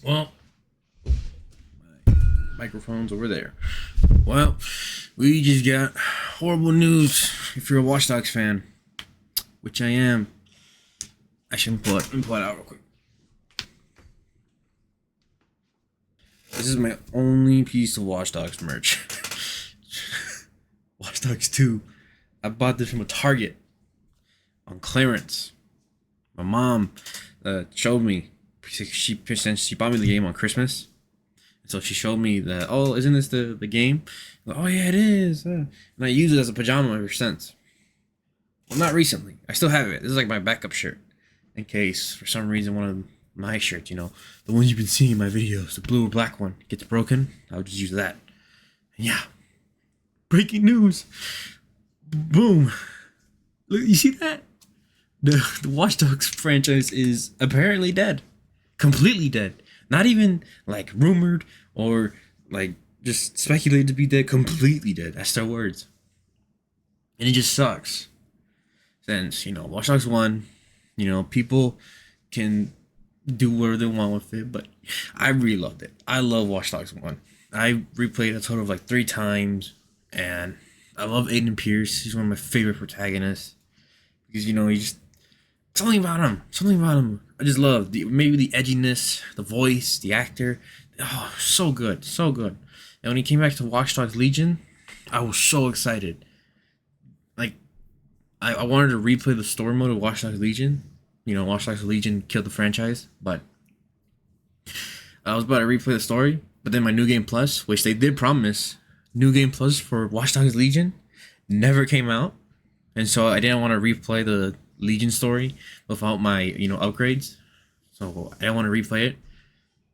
Well, my microphone's over there. Well, we just got horrible news. If you're a Watch Dogs fan, which I am, I should pull it out real quick. This is my only piece of Watch Dogs merch. Watch Dogs 2. I bought this from a Target on clearance. My mom showed me. She bought me the game on Christmas. So she showed me that, oh, isn't this the game? Like, oh, yeah, it is. And I use it as a pajama ever since. Well, not recently. I still have it. This is like my backup shirt. In case, for some reason, one of my shirts, the ones you've been seeing in my videos, the blue or black one, gets broken, I'll just use that. And yeah. Breaking news. Boom. Look, you see that? The Watch Dogs franchise is apparently dead. Completely dead. Not even like rumored or like just speculated to be dead. Completely dead. That's their words. And it just sucks. Since, Watch Dogs 1, people can do whatever they want with it, but I really loved it. I love Watch Dogs 1. I replayed a total of like 3 times, and I love Aiden Pearce. He's one of my favorite protagonists. Because, he just... Something about him. I just love maybe the edginess, the voice, the actor. Oh, so good. So good. And when he came back to Watch Dogs Legion, I was so excited. Like, I wanted to replay the story mode of Watch Dogs Legion. Watch Dogs Legion killed the franchise, but I was about to replay the story. But then my New Game Plus, which they did promise, New Game Plus for Watch Dogs Legion, never came out. And so I didn't want to replay the Legion story without my, upgrades. So I didn't want to replay it.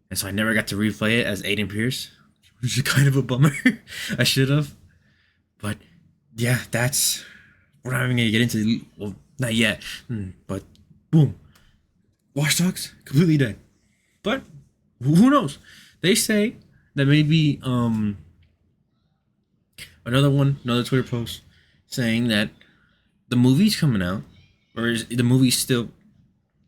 And so I never got to replay it as Aiden Pearce, which is kind of a bummer. I should have. But yeah, we're not even going to get into, well, not yet. But boom. Watch Dogs, completely dead. But who knows? They say that maybe another Twitter post saying that the movie's coming out, or is the movie still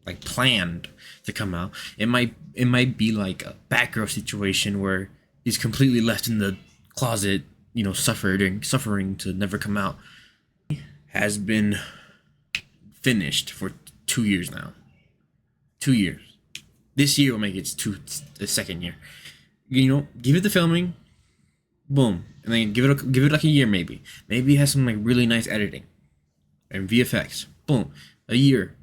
like planned to come out? It might be like a Batgirl situation where he's completely left in the closet, suffering to never come out. Has been finished for 2 years now. 2 years. This year will make it the second year. Give it the filming, boom, and then give it like a year maybe. Maybe it has some like really nice editing and VFX. Boom, a year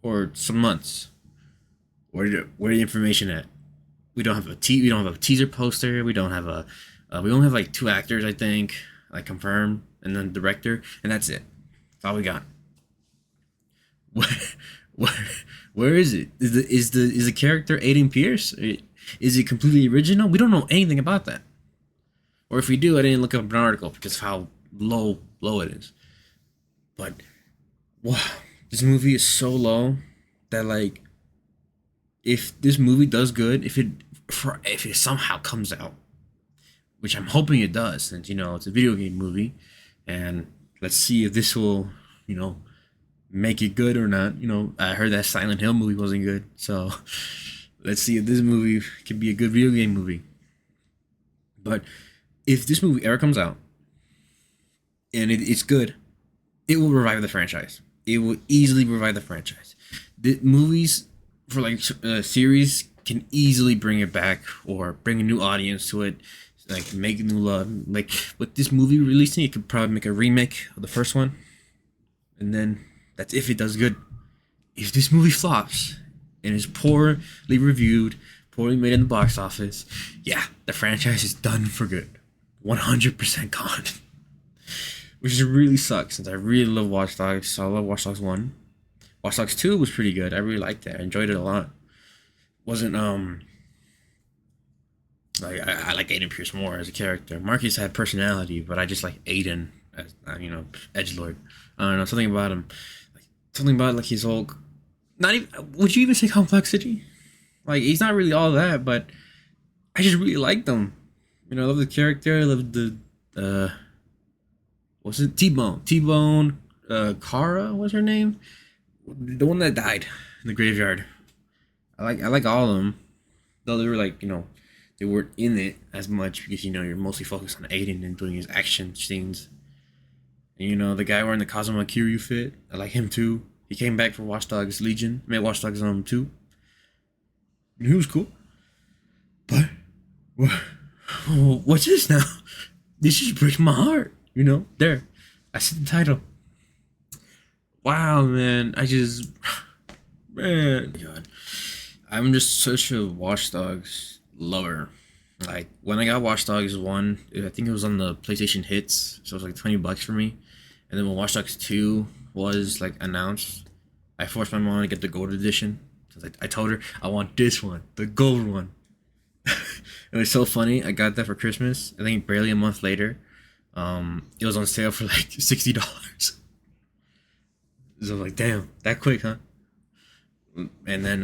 or some months. Where the information at? We don't have a teaser poster. We don't have we only have like 2 actors, I think, like confirmed, and then director, and that's it. That's all we got. Where is it? Is the character Aiden Pearce? Is it completely original? We don't know anything about that. Or if we do, I didn't look up an article because of how low it is. But wow, this movie is so low that like, if this movie does good, if it somehow comes out, which I'm hoping it does, since it's a video game movie, and let's see if this will make it good or not. I heard that Silent Hill movie wasn't good, so let's see if this movie can be a good video game movie. But if this movie ever comes out and it's good, it will revive the franchise. It will easily revive the franchise. The movies for like series can easily bring it back or bring a new audience to it, like make new love. Like with this movie releasing, it could probably make a remake of the first one, and then that's if it does good. If this movie flops and is poorly reviewed, poorly made in the box office, yeah, the franchise is done for good. 100% gone. Which really sucks, since I really love Watch Dogs. So I love Watch Dogs 1. Watch Dogs 2 was pretty good. I really liked it. I enjoyed it a lot. Wasn't like I like Aiden Pearce more as a character. Marcus had personality, but I just like Aiden as edgelord. I don't know, something about him. Something about like his whole, not even, would you even say complexity? Like, he's not really all that, but I just really liked him. I love the character. I love the what's it? T-Bone. Kara was her name. The one that died in the graveyard. I like all of them. Though they were like, they weren't in it as much because you're mostly focused on Aiden and doing his action scenes. And the guy wearing the Kazuma Kiryu fit, I like him too. He came back for Watch Dogs Legion, made Watch Dogs 2. And he was cool. But what, what's this now? This just breaks my heart. There. I see the title. Wow, man. Man, God. I'm just such a Watch Dogs lover. Like, when I got Watch Dogs 1, I think it was on the PlayStation Hits, so it was like $20 for me. And then when Watch Dogs 2 was like announced, I forced my mom to get the gold edition. So I told her I want this one, the gold one. It was so funny. I got that for Christmas. I think barely a month later. It was on sale for like $60. So I was like, damn, that quick, huh? And then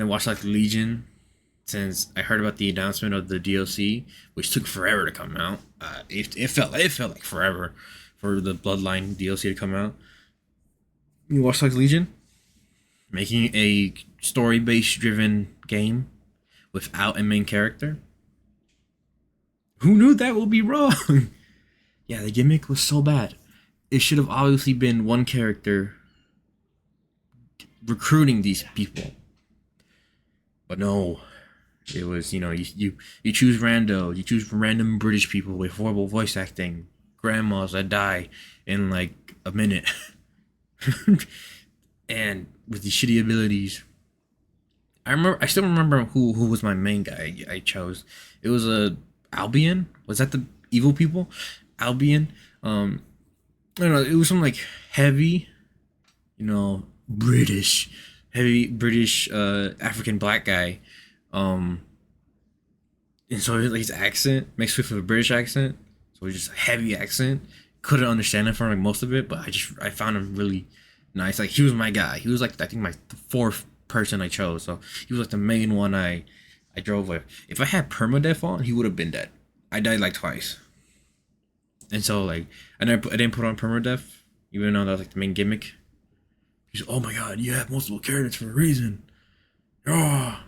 Watch Dogs Legion. Since I heard about the announcement of the DLC, which took forever to come out, it felt like forever for the Bloodline DLC to come out. Watch Dogs Legion, making a story-based driven game without a main character. Who knew that would be wrong? Yeah, the gimmick was so bad. It should have obviously been one character recruiting these people, but no. It was, you choose rando, you choose random British people with horrible voice acting, grandmas that die in like a minute, and with these shitty abilities. I still remember who was my main guy I chose. It was a Albion. Was that the evil people? Albion. I don't know. It was some like heavy, heavy British African black guy. And so like his accent mixed with a British accent, so it was just a heavy accent. Couldn't understand him for like most of it, but I found him really nice. Like he was my guy. He was like I think my fourth person I chose. So he was like the main one I drove with. If I had permadeath on, he would have been dead. I died like twice, and so like I didn't put on permadeath, even though that was like the main gimmick. He's oh my god, you have multiple characters for a reason. Oh.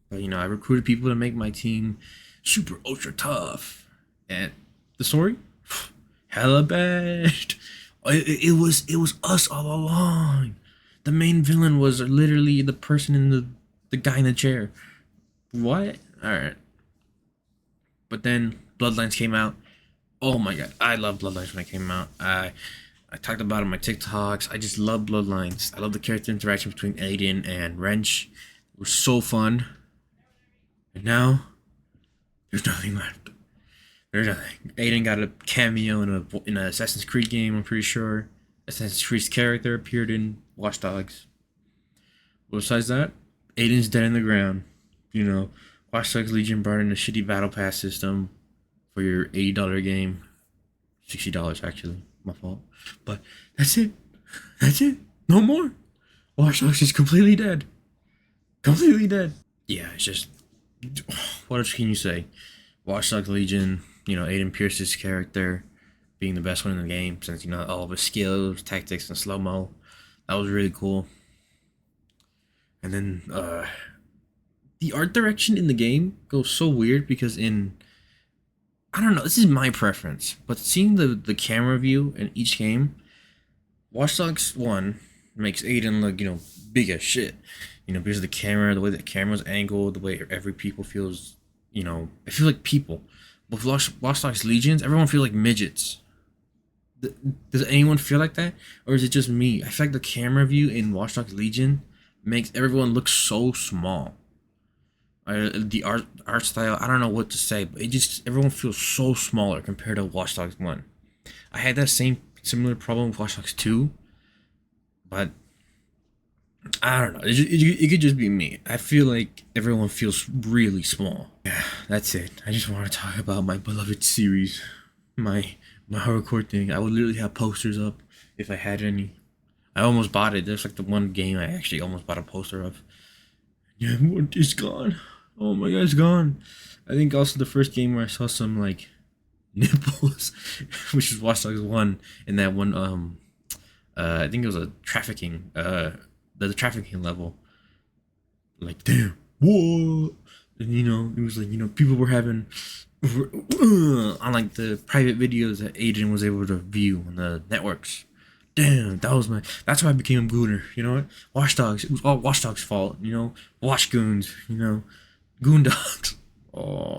But I recruited people to make my team super ultra tough, and the story, hella bad. It was us all along. The main villain was literally the person in the guy in the chair. What? All right. But then Bloodlines came out. Oh my god, I love Bloodlines when it came out. I talked about it on my TikToks. I just love Bloodlines. I love the character interaction between Aiden and Wrench. It was so fun. And now, there's nothing left. There's nothing. Aiden got a cameo in an Assassin's Creed game, I'm pretty sure. Assassin's Creed's character appeared in Watch Dogs. But besides that, Aiden's dead in the ground. Watch Dogs Legion brought in a shitty battle pass system for your $80 game. $60 actually, my fault. But that's it. That's it. No more. Watch Dogs is completely dead. Completely dead. Yeah, it's just... What else can you say? Watch Dogs Legion, Aiden Pearce's character being the best one in the game since, all of his skills, tactics, and slow-mo. That was really cool. And then, the art direction in the game goes so weird because I don't know, this is my preference, but seeing the camera view in each game, Watch Dogs 1 makes Aiden look, big as shit. Because of the camera, the way the camera's angled, the way every people feels, it feels like people. But with Watch Dogs Legions, everyone feels like midgets. Does anyone feel like that? Or is it just me? I feel like the camera view in Watch Dogs Legion makes everyone look so small. The art style, I don't know what to say, but everyone feels so smaller compared to Watch Dogs 1. I had that similar problem with Watch Dogs 2, but I don't know. It could just be me. I feel like everyone feels really small. Yeah, that's it. I just want to talk about my beloved series. My hardcore thing. I would literally have posters up if I had any. I almost bought it. There's like the one game I actually almost bought a poster of. Yeah, it's gone. Oh my god, it's gone. I think also the first game where I saw some like nipples, which is Watch Dogs 1, in that one I think it was a trafficking the trafficking level. Like, damn, what? And it was like, people were having on like the private videos that Aiden was able to view on the networks. Damn, that's why I became a gooner. You know what? Watch Dogs. It was all Watch Dogs' fault. Watch Goons. Goon Dogs. Oh.